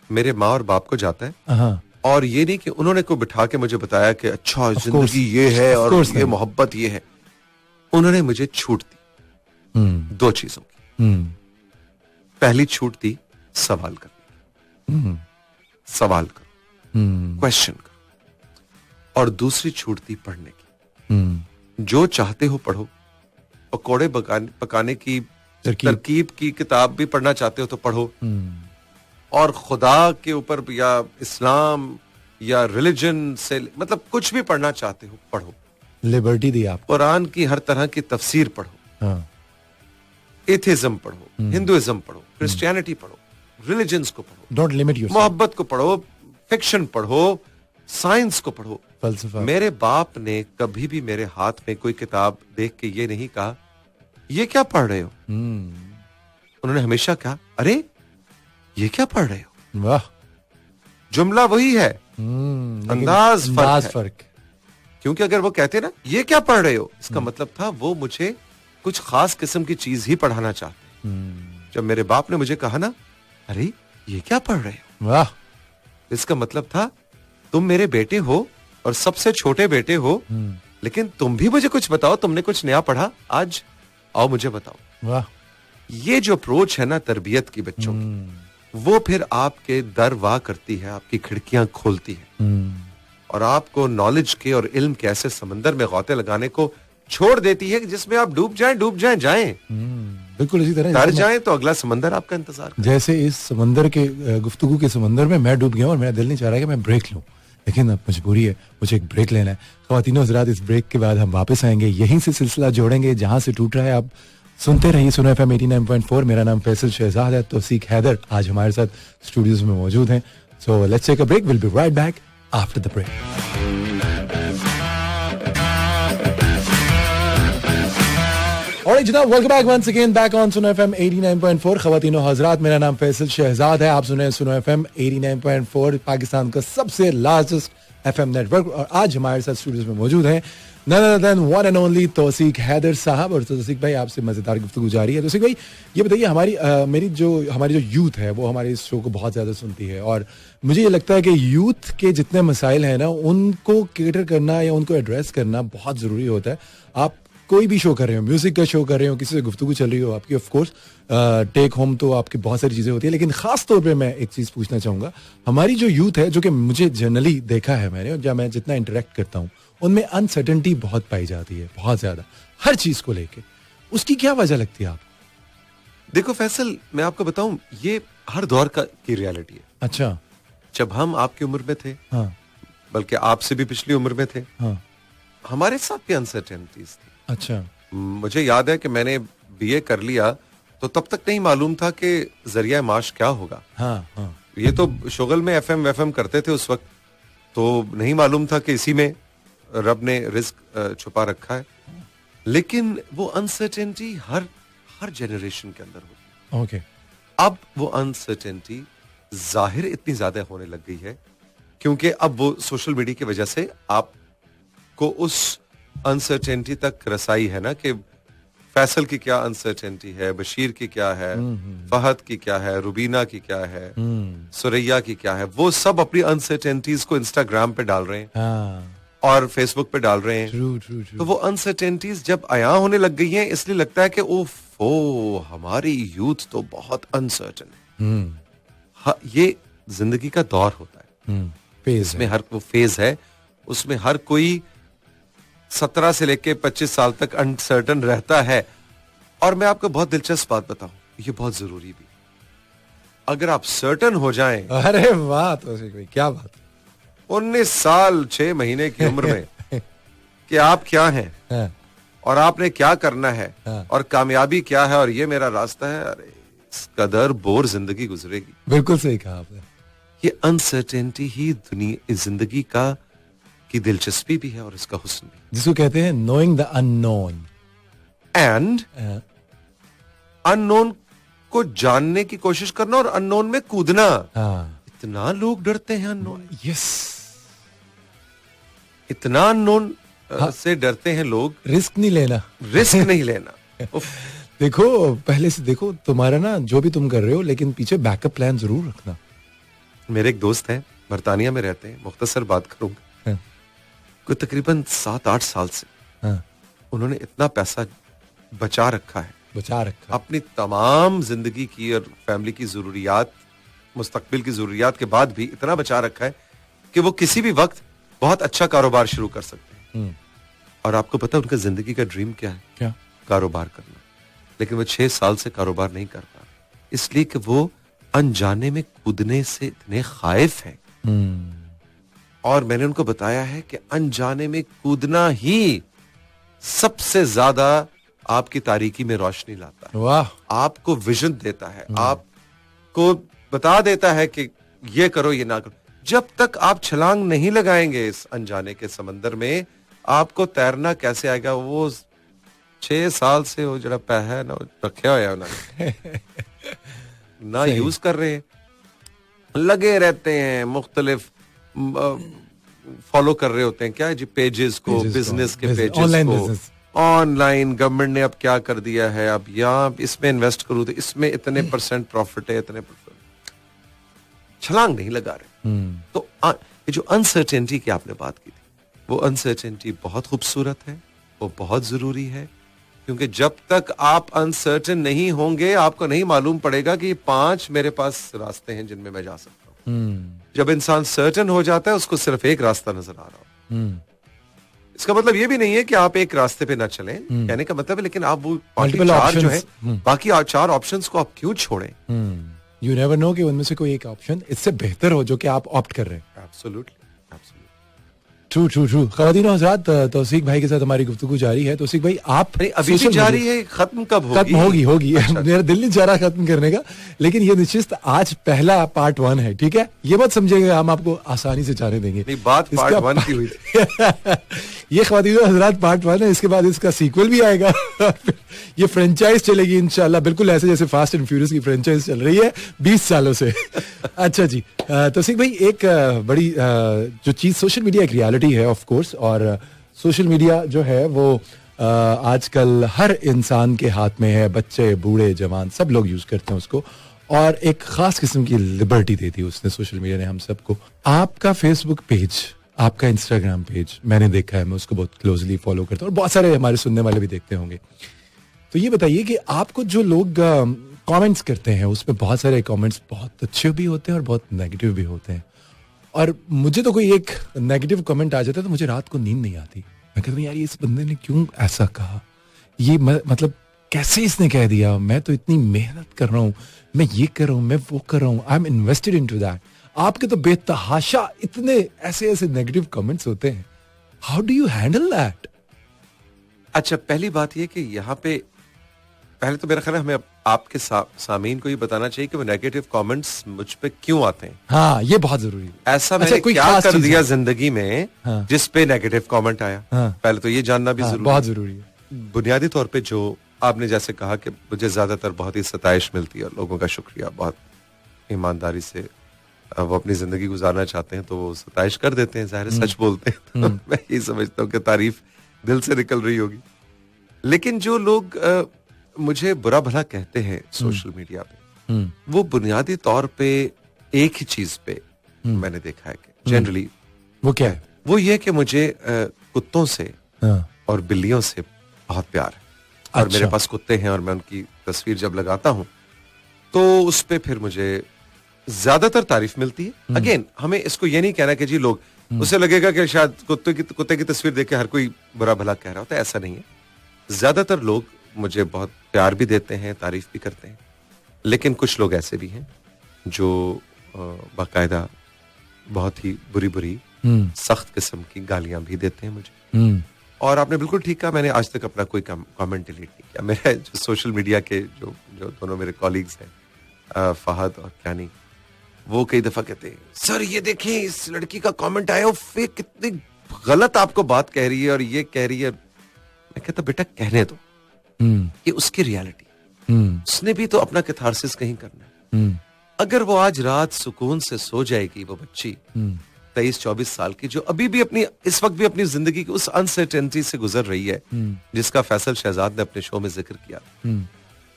मेरे माँ और बाप को जाता है। हाँ। और ये नहीं कि उन्होंने को बिठा के मुझे बताया कि अच्छा course. जिंदगी ये है Of और course ये नहीं। मोहब्बत ये है। उन्होंने मुझे छूट दी 2 चीजों की। पहली छूट दी सवाल करने, सवाल करो, क्वेश्चन करो। और दूसरी छूट दी पढ़ने की। जो चाहते हो पढ़ो। पकौड़े पकाने की तरकीब की किताब भी पढ़ना चाहते हो तो पढ़ो। और खुदा के ऊपर या इस्लाम या रिलीजन से मतलब कुछ भी पढ़ना चाहते हो पढ़ो। लिबर्टी दी आप। कुरान की हर तरह की तफसीर पढ़ो। हाँ। एथिज्म पढ़ो, हिंदुइज्म पढ़ो, क्रिश्चियनिटी पढ़ो, रिलीजन्स को पढ़ो, डोंट लिमिट योरसेल्फ। मोहब्बत को पढ़ो, फिक्शन पढ़ो, साइंस को पढ़ो, फलसफा। मेरे बाप ने कभी भी मेरे हाथ में कोई किताब देख के ये नहीं कहा ये क्या पढ़ रहे हो। उन्होंने हमेशा कहा अरे ये क्या पढ़ रहे हो। वाह। जुमला वही है, अंदाज फर्क है। क्योंकि अगर वो कहते ना ये क्या पढ़ रहे हो, इसका मतलब था वो मुझे कुछ खास किस्म की चीज ही पढ़ाना चाहते। जब मेरे बाप ने मुझे कहा ना अरे ये क्या पढ़ रहे हो, वाह, इसका मतलब था तुम मेरे बेटे हो और सबसे छोटे बेटे हो, लेकिन तुम भी मुझे कुछ बताओ, तुमने कुछ नया पढ़ा आज, आओ मुझे बताओ। वाह। ये जो अप्रोच है ना तरबियत की बच्चों की, वो फिर आपके दर वाह करती है, आपकी खिड़कियां खोलती है और आपको नॉलेज के और इल्म के ऐसे समंदर में गौते लगाने को छोड़ देती है कि जिसमें आप डूब जाएं जाएं। बिल्कुल इसी तरह तर जाएं तो अगला समंदर आपका इंतजार कर। जैसे इस समंदर के गुफ्तगू के समंदर में मैं डूब गया और मेरा दिल नहीं चाह रहा कि मैं ब्रेक लूं, लेकिन अब मजबूरी है, मुझे एक ब्रेक लेना है। ख्वातीनो हज़रात, इस ब्रेक के बाद हम वापस आएंगे, यहीं से सिलसिला जोड़ेंगे जहां से टूट रहा है। आप सुनते रहिए सुनो FM 89.4। मेरा नाम फैसल शहजाद है। तौसीक हैदर आज हमारे साथ स्टूडियोज में मौजूद हैं। So let's take a break, will be right back after the break. और जनाब, welcome back once again back on Suno FM 89.4। ख़वातीनो हज़रात, मेरा नाम फैसल शहजाद है। आप सुने सुनो FM 89.4, पाकिस्तान का सबसे लार्जेस्ट FM नेटवर्क। और आज हमारे साथ स्टूडियोज में मौजूद हैं none other than one and only तौसीक Haider साहब। और तौसीक भाई, आपसे मजेदार गुफ्तगू जारी है। तौसीक भाई, ये बताइए, हमारी जो यूथ है वो हमारे इस शो को बहुत ज्यादा सुनती है, और मुझे ये लगता है कि यूथ के जितने मसाइल हैं ना, उनको केटर करना या उनको एड्रेस करना बहुत जरूरी होता है। आप कोई भी शो कर रहे हो, म्यूजिक का शो कर रहे हो, किसी से गुफ्तगू चल रही हो आपकी, ऑफ कोर्स टेक होम तो आपकी बहुत सारी चीजें होती है, लेकिन खास तौर पे मैं एक चीज पूछना चाहूंगा, हमारी जो यूथ है, जो कि मुझे जनरली देखा है मैंने, और जब मैं जितना इंटरेक्ट करता हूँ, उनमें अनसर्टेनिटी बहुत पाई जाती है, बहुत ज्यादा, हर चीज को लेके। उसकी क्या वजह लगती है आपको? देखो फैसल, मैं आपको बताऊं, ये हर दौर की रियलिटी है। अच्छा। जब हम आपकी उम्र में थे, हाँ। बल्कि आपसे भी पिछली उम्र में थे, हाँ। हमारे साथ भी अनसर्टेनिटीज थी। अच्छा। मुझे याद है कि मैंने बीए कर लिया तो तब तक नहीं मालूम था कि जरिया माश क्या होगा। हाँ, हाँ। ये तो शुगल में एफएम करते थे उस वक्त, तो नहीं मालूम था कि इसी में रब ने रिस्क छुपा रखा है। लेकिन वो अनसर्टेनिटी हर जनरेशन के अंदर होती है। ओके। अब वो अनसर्टेनिटी जाहिर इतनी ज्यादा होने लग गई है क्योंकि अब वो सोशल मीडिया की वजह से आपको उस अनसर्टेनिटी तक रसाई है ना, कि फैसल की क्या अनसर्टेनिटी है, बशीर की क्या है, फहद की क्या है, रुबीना की क्या है, सुरैया की क्या है, वो सब अपनी अनसर्टेनिटीज को इंस्टाग्राम पे डाल रहे हैं। हाँ। और फेसबुक पे डाल रहे हैं। ट्रू। तो वो अनसर्टेनिटीज जब आया होने लग गई हैं, इसलिए लगता है कि ओफो, हमारी यूथ तो बहुत अनसर्टेन है। ये जिंदगी का दौर होता है, इसमें हर वो फेज है, उसमें हर कोई 17 से लेके 25 साल तक अनसर्टन रहता है। और मैं आपको बहुत दिलचस्प बात बताऊं, ये बहुत जरूरी भी, अगर आप सर्टन हो जाएं, अरे वाह, तो क्या बात, 19 साल 6 महीने की उम्र में कि आप क्या हैं हाँ। और आपने क्या करना है, हाँ। और कामयाबी क्या है, और ये मेरा रास्ता है, अरे इस कदर बोर जिंदगी गुजरेगी। बिल्कुल सही कहा आपने। ये अनसर्टेनिटी ही दुनिया जिंदगी की दिलचस्पी भी है और इसका हुस्न भी, जिसको कहते हैं knowing the unknown. And unknown को जानने की कोशिश करना और अननोन में कूदना। हाँ। इतना लोग डरते हैं अननोन, यस, इतना अननोन से डरते हैं लोग, रिस्क नहीं लेना, रिस्क नहीं लेना। देखो, पहले से देखो, तुम्हारा ना जो भी तुम कर रहे हो, लेकिन पीछे बैकअप प्लान जरूर रखना। मेरे एक दोस्त हैं, बरतानिया में रहते हैं, मुख्तसर बात करूंगा, हाँ। कोई तकरीबन 7-8 साल से हाँ। उन्होंने इतना पैसा बचा रखा है, बचा रखा, अपनी तमाम जिंदगी की और फैमिली की जरूरियात, मुस्तकबिल की जरूरियात के बाद भी इतना बचा रखा है कि वो किसी भी वक्त बहुत अच्छा कारोबार शुरू कर सकते हैं। और आपको पता है उनका जिंदगी का ड्रीम क्या है? क्या? कारोबार करना। लेकिन वो 6 साल से कारोबार नहीं कर पा रहे, इसलिए कि वो अनजाने में कूदने से इतने खाइफ हैं। और मैंने उनको बताया है कि अनजाने में कूदना ही सबसे ज्यादा आपकी तारीकी में रोशनी लाता है। वाह। आपको विजन देता है, आपको बता देता है कि ये करो, ये ना करो। जब तक आप छलांग नहीं लगाएंगे इस अनजाने के समंदर में, आपको तैरना कैसे आएगा? वो 6 साल से वो जरा पैसा ना रखे हुए उन्होंने ना यूज कर रहे हैं, लगे रहते हैं, मुख्तलिफ फॉलो कर रहे होते हैं, क्या है जी, पेजेस को, बिजनेस के पेजेस को, ऑनलाइन। गवर्नमेंट ने अब क्या कर दिया है, अब यहाँ इसमें इन्वेस्ट करूँ तो इसमें इतने % प्रॉफिट है, इतने छलांग नहीं लगा रहे। तो ये जो अनसर्टेनिटी की आपने बात की थी, वो अनसर्टेनिटी बहुत खूबसूरत है, वो बहुत जरूरी है, क्योंकि जब तक आप अनसर्टेन नहीं होंगे, आपको नहीं मालूम पड़ेगा कि 5 मेरे पास रास्ते हैं जिनमें मैं जा सकता हूँ। जब इंसान सर्टेन हो जाता है, उसको सिर्फ एक रास्ता नजर आ रहा हो। इसका मतलब ये भी नहीं है कि आप एक रास्ते पे ना चलें, कहने का मतलब है, लेकिन आप वो बाकी 4 ऑप्शंस को आप क्यों छोड़ें? यू नेवर नो कि उनमें से कोई एक ऑप्शन इससे बेहतर हो जो कि आप ऑप्ट कर रहे हैं। एब्सोल्युटली। ट्रू। ख़वातीन और हज़रात, तौसीक भाई के साथ हमारी गुफ्तगू जारी है। तौसीक भाई, आप अभी भी जारी है, खत्म कब होगी? खत्म होगी। अच्छा। मेरा दिल नहीं चाह रहा खत्म करने का, लेकिन ये निश्चित आज पहला पार्ट 1 है, ठीक है? ये मत समझिएगा हम आपको आसानी से जाने देंगे। नहीं, बात पार्ट 1 की हुई थी। ये ख़वातीन और हज़रात पार्ट 1 है, इसके बाद इसका सीक्वल भी आएगा। ये फ्रेंचाइज चलेगी इंशाल्लाह, बिल्कुल ऐसे जैसे फास्ट एंड फ्यूरियस की फ्रेंचाइज चल रही है 20 सालों से। अच्छा जी, तौसीक भाई, एक बड़ी जो चीज, सोशल मीडिया एक रियलिटी है ऑफ कोर्स, और सोशल मीडिया जो है वो आजकल हर इंसान के हाथ में है, बच्चे, बूढ़े, जवान, सब लोग यूज करते हैं उसको, और एक खास किस्म की लिबर्टी देती है उसने, सोशल मीडिया ने हम सबको। आपका फेसबुक पेज आपका इंस्टाग्राम पेज मैंने देखा है, मैं उसको बहुत क्लोजली फॉलो करता हूँ और बहुत सारे हमारे सुनने वाले भी देखते होंगे। तो ये बताइए कि आपको जो लोग कमेंट्स करते हैं उसमें बहुत सारे कमेंट्स बहुत अच्छे भी होते हैं और बहुत नेगेटिव भी होते हैं। और मुझे तो कोई एक नेगेटिव कमेंट आ जाता है तो मुझे रात को नींद नहीं आती। मैं कहता हूँ यार इस बंदे ने क्यों ऐसा कहा, ये मतलब कैसे इसने कह दिया, मैं तो इतनी मेहनत कर रहा हूँ, मैं ये कर रहा हूँ, मैं वो कर रहा हूँ, I am invested into that. आपके तो बेतहाशा इतने ऐसे ऐसे नेगेटिव कमेंट्स होते हैं, how do you handle that? अच्छा, पहली बात ये कि यहाँ पे पहले तो मेरा ख्याल है हमें आपके सामीन को ये बताना चाहिए कि वो नेगेटिव कमेंट्स मुझ पे क्यों आते हैं। हाँ, ये बहुत जरूरी है। ऐसा मैंने कोई क्या कर दिया है जिंदगी में हाँ। जिस पे नेगेटिव कमेंट आया, हाँ। पहले तो ये जानना भी जरूरी बहुत जरूरी है। बुनियादी तौर पे जो आपने जैसे कहा कि मुझे ज्यादातर बहुत ही सताइश मिलती है और लोगों का शुक्रिया, बहुत ईमानदारी से वो अपनी जिंदगी गुजारना चाहते हैं तो वो सताइश कर देते हैं, जाहिर सच बोलते हैं, तो मैं यही समझता हूँ कि तारीफ दिल से निकल रही होगी। लेकिन जो लोग मुझे बुरा भला कहते हैं सोशल मीडिया पे, वो बुनियादी तौर पे एक ही चीज पे मैंने देखा है कि जनरली वो क्या है? वो ये कि मुझे कुत्तों से हाँ। और बिल्लियों से बहुत प्यार है। और अच्छा। मेरे पास कुत्ते हैं और मैं उनकी तस्वीर जब लगाता हूं तो उस पे फिर मुझे ज्यादातर तारीफ मिलती है। अगेन, हमें इसको ये नहीं कहना कि जी लोग उसे लगेगा कि शायद कुत्ते की तस्वीर देख के हर कोई बुरा भला कह रहा होता है, ऐसा नहीं है। ज्यादातर लोग मुझे बहुत प्यार भी देते हैं, तारीफ भी करते हैं, लेकिन कुछ लोग ऐसे भी हैं जो बाकायदा बहुत ही बुरी बुरी सख्त किस्म की गालियां भी देते हैं मुझे। और आपने बिल्कुल ठीक कहा, मैंने आज तक अपना कोई कमेंट डिलीट नहीं किया। मेरे जो सोशल मीडिया के जो दोनों मेरे कॉलीग्स हैं, फहद और क्यानी, वो कई दफा कहते हैं सर ये देखें इस लड़की का कमेंट आया, वो कितनी गलत आपको बात कह रही है और ये कह रही है। मैं कहता बेटा कहने दो, ये उसकी रियलिटी, उसने भी तो अपना कैथारसिस कहीं करना है। अगर वो आज रात सुकून से सो जाएगी, वो बच्ची 23-24 साल की जो अभी भी इस वक्त भी अपनी जिंदगी की उस अनसर्टेनिटी से गुजर रही है जिसका फैसल शहजाद ने अपने शो में जिक्र किया,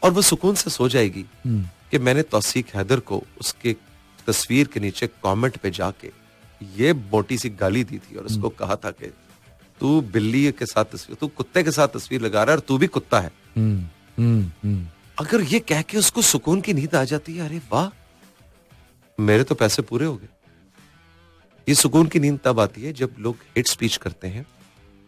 और वो सुकून से सो जाएगी कि मैंने तौसीक हैदर को उसके तस्वीर के नीचे कमेंट पे जाके ये मोटी सी गाली दी थी और उसको कहा था कि तू बिल्ली के साथ तस्वीर, तू कुत्ते के साथ तस्वीर लगा रहा है और तू भी कुत्ता है। अगर ये कह के उसको सुकून की नींद आ जाती है, अरे वाह मेरे तो पैसे पूरे हो गए। ये सुकून की नींद तब आती है जब लोग हेट स्पीच करते हैं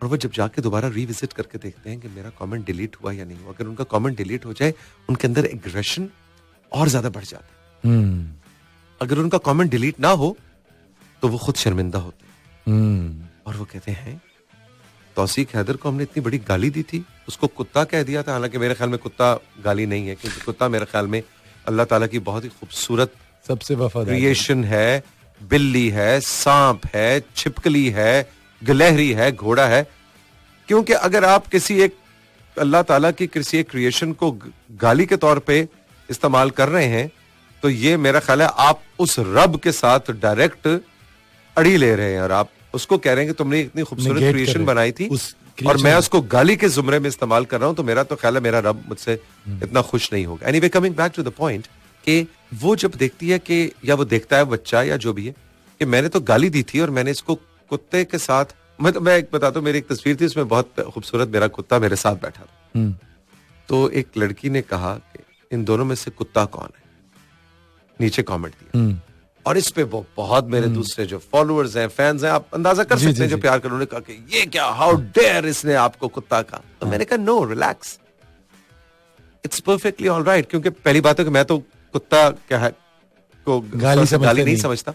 और वो जब जाके दोबारा रिविजिट करके देखते हैं कि मेरा कमेंट डिलीट हुआ या नहीं हुआ। अगर उनका कमेंट डिलीट हो जाए, उनके अंदर एग्रेशन और ज्यादा बढ़ जाता है। अगर उनका कमेंट डिलीट ना हो तो वो खुद शर्मिंदा होते हैं और वो कहते हैं तौसीक हैदर को हमने इतनी बड़ी गाली दी थी, उसको कुत्ता कह दिया था। हालांकि मेरे ख्याल में कुत्ता गाली नहीं है, क्योंकि कुत्ता मेरे ख्याल में अल्लाह ताला की बहुत ही खूबसूरत सबसे वफादार क्रिएशन है। बिल्ली है, सांप है, छिपकली है, गिलहरी है, घोड़ा है। क्योंकि अगर आप किसी एक अल्लाह ताला की किसी एक क्रिएशन को गाली के तौर पे इस्तेमाल कर रहे हैं तो ये मेरा ख्याल है आप उस रब के साथ डायरेक्ट अड़ी ले रहे हैं और आप उसको कह रहे हैं कि तुमने इतनी खूबसूरत क्रिएशन बनाई थी और मैं उसको गाली के जुमरे में इस्तेमाल कर रहा हूं, तो मेरा तो ख्याल है मेरा रब मुझसे इतना खुश नहीं होगा। Anyway, coming back to the point कि वो जब देखती है कि या वो देखता है बच्चा या जो भी है कि मैंने तो गाली दी थी और मैंने इसको कुत्ते के साथ, मैं एक बताता हूँ, मेरी एक तस्वीर थी उसमें बहुत खूबसूरत मेरा कुत्ता मेरे साथ बैठा था। तो एक लड़की ने कहा कि इन दोनों में से कुत्ता कौन है, नीचे कमेंट दिया और इस पे वो बहुत मेरे दूसरे जो फॉलोअर्स हैं, फैंस हैं, आप अंदाजा कर सकते हैं जो प्यार कर, उन्होंने कहा कि ये क्या, हाउ डेयर इसने आपको कुत्ता कहा। तो मैंने कहा no, relax, it's perfectly alright. क्योंकि पहली बात है कि मैं तो कुत्ता क्या है को गाली नहीं समझता।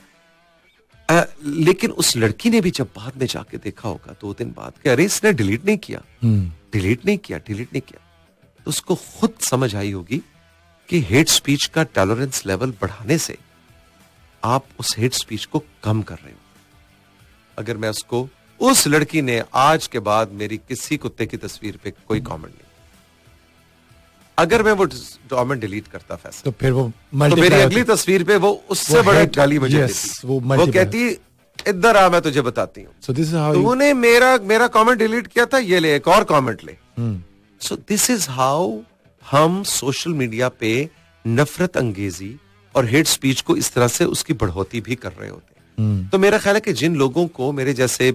लेकिन उस लड़की ने भी जब बाद में जाके देखा होगा 2 दिन बाद कि अरे इसने डिलीट नहीं किया, तो उसको खुद समझ आई होगी कि हेट स्पीच का टॉलरेंस लेवल बढ़ाने से आप उस हेट स्पीच को कम कर रहे हो। अगर मैं उसको, उस लड़की ने आज के बाद मेरी किसी कुत्ते की तस्वीर पे कोई कमेंट नहीं, अगर मैं वो कमेंट डिलीट करता फैसला, तो फिर वो तो मेरी अगली तस्वीर पे वो उससे बड़ा गाली मुझे देती। वो कहती इधर आ, मैं तुझे बताती हूँ, तूने मेरा कमेंट डिलीट किया था, ये ले एक और कमेंट ले। सो दिस इज हाउ हम सोशल मीडिया पे नफरत अंगेजी और हेट स्पीच को इस तरह से उसकी बढ़ोतरी भी कर रहे होते हैं। तो मेरा ख्याल है कि जिन लोगों को मेरे जैसे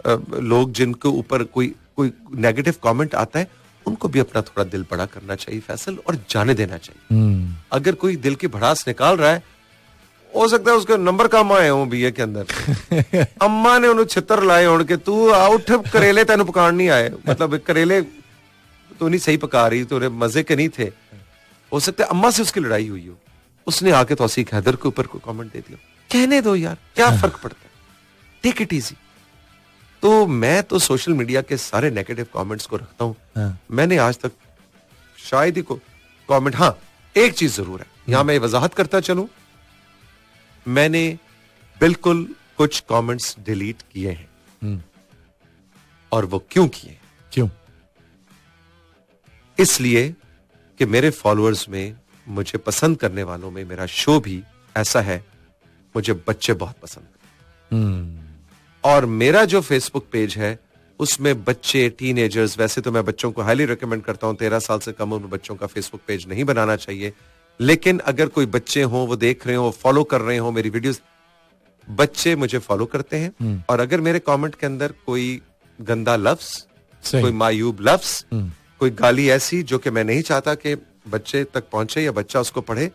लोग जिनके ऊपर कोई नेगेटिव कमेंट आता है उनको भी अपना थोड़ा दिल बड़ा करना चाहिए फैसल, और जाने देना चाहिए। अगर कोई दिल की भड़ास निकाल रहा है, हो सकता है उसके नंबर कम आए हों बीए के अंदर, अम्मा ने उन्हें छितर लाए हों कि तू आउट करेले तेन पकान नहीं आए, मतलब करेले तो नहीं सही पका रही, तो मजे के नहीं थे। हो सकता है अम्मा से उसकी लड़ाई हुई हो, उसने आके तौसीक हैदर के ऊपर कोई कमेंट दे दिया। कहने दो यार, क्या फर्क पड़ता है, टेक इट इजी। तो मैं तो सोशल मीडिया के सारे नेगेटिव कमेंट्स को रखता हूं। मैंने आज तक शायद ही को कमेंट, हाँ एक चीज जरूर है, यहां मैं वजाहत करता चलूं, मैंने बिल्कुल कुछ कमेंट्स डिलीट किए हैं। और वो क्यों किए? क्यों? इसलिए कि मेरे फॉलोअर्स में, मुझे पसंद करने वालों में, मेरा शो भी ऐसा है, मुझे बच्चे बहुत पसंद हैं। और मेरा जो फेसबुक पेज है उसमें बच्चे, टीनेजर्स, वैसे तो मैं बच्चों को हाईली रिकमेंड करता हूं, 13 साल से कम उम्र बच्चों का फेसबुक पेज नहीं बनाना चाहिए। लेकिन अगर कोई बच्चे हों, वो देख रहे हो, फॉलो कर रहे हो मेरी वीडियोस, बच्चे मुझे फॉलो करते हैं। और अगर मेरे कमेंट के अंदर कोई गंदा लफ्ज, कोई मायूब लफ्ज, कोई गाली ऐसी जो कि मैं नहीं चाहता कि बच्चे तक पहुंचे या बच्चा उसको पढ़े,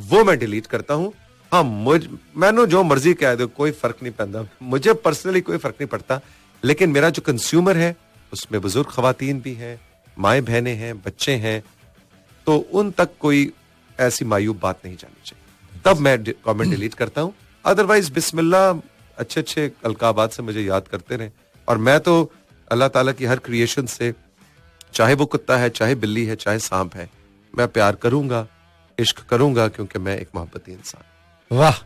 वो मैं डिलीट करता हूं। हाँ, मैंने जो मर्जी कह दो, कोई फर्क नहीं पड़ता मुझे, पर्सनली कोई फर्क नहीं पड़ता। लेकिन मेरा जो कंज्यूमर है उसमें बुजुर्ग खवातीन भी हैं, माएँ बहनें हैं, बच्चे हैं, तो उन तक कोई ऐसी मायूब बात नहीं जानी चाहिए, तब मैं कमेंट डिलीट करता हूं। अदरवाइज बिस्मिल्लाह, अच्छे अच्छे अलकाबात से मुझे याद करते रहे। और मैं तो अल्लाह ताला की हर क्रिएशन से, चाहे वो कुत्ता है, चाहे बिल्ली है, चाहे सांप है, मैं प्यार करूंगा, इश्क करूंगा, क्योंकि मैं एक मोहब्बती इंसान। वाह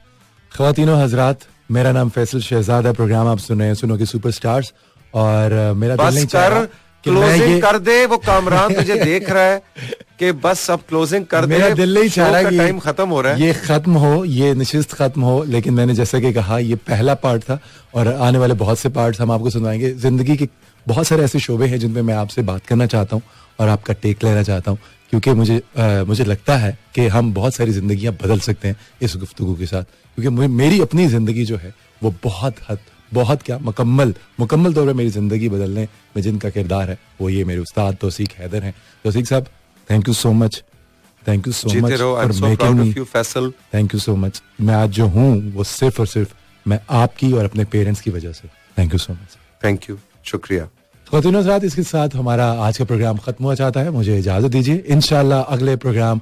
ख्वातीनो हजरात, मेरा नाम फैसल शहजाद है, प्रोग्राम आप सुन रहे हैं सुनो के सुपरस्टार्स। और मेरा दिल नहीं चाह रहा कि क्लोजिंग कर दे, वो कामरान तुझे देख रहा है कि बस अब क्लोजिंग कर दे। मेरा दिल नहीं चाह रहा कि टाइम खत्म हो रहा है, ये खत्म हो, ये नशिस्त खत्म हो। लेकिन मैंने जैसा कि कहा, ये पहला पार्ट था और आने वाले बहुत से पार्ट्स हम आपको सुनवाएंगे। जिंदगी के बहुत सारे ऐसे शोबे हैं जिन पे मैं आपसे बात करना चाहता हूँ और आपका टेक लेना चाहता हूँ, क्योंकि मुझे लगता है कि हम बहुत सारी जिंदगियां बदल सकते हैं इस गुफ्तगू के साथ। क्योंकि मेरी अपनी जिंदगी जो है वो बहुत क्या मुकम्मल तौर पर मेरी जिंदगी बदलने में जिनका किरदार है वो ये मेरे उस्ताद तौसीक हैदर हैं। तौसीक साहब, thank you so much for making me. Thank you so much. मैं आज जो हूँ वो सिर्फ और सिर्फ मैं आपकी और अपने पेरेंट्स की वजह से। Thank you so much. Thank you, शुक्रिया। ख़वातीन हज़रात, इसके साथ हमारा आज का प्रोग्राम खत्म हुआ चाहता है। मुझे इजाजत दीजिए। इंशाल्लाह अगले प्रोग्राम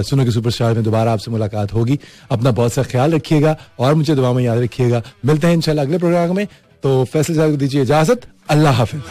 सुनो के सुपरस्टार में दोबारा आपसे मुलाकात होगी। अपना बहुत सा ख्याल रखिएगा और मुझे दुआ में याद रखिएगा। मिलते हैं इंशाल्लाह अगले प्रोग्राम में। तो फैसल साहब को दीजिए इजाजत। अल्लाह हाफिज़।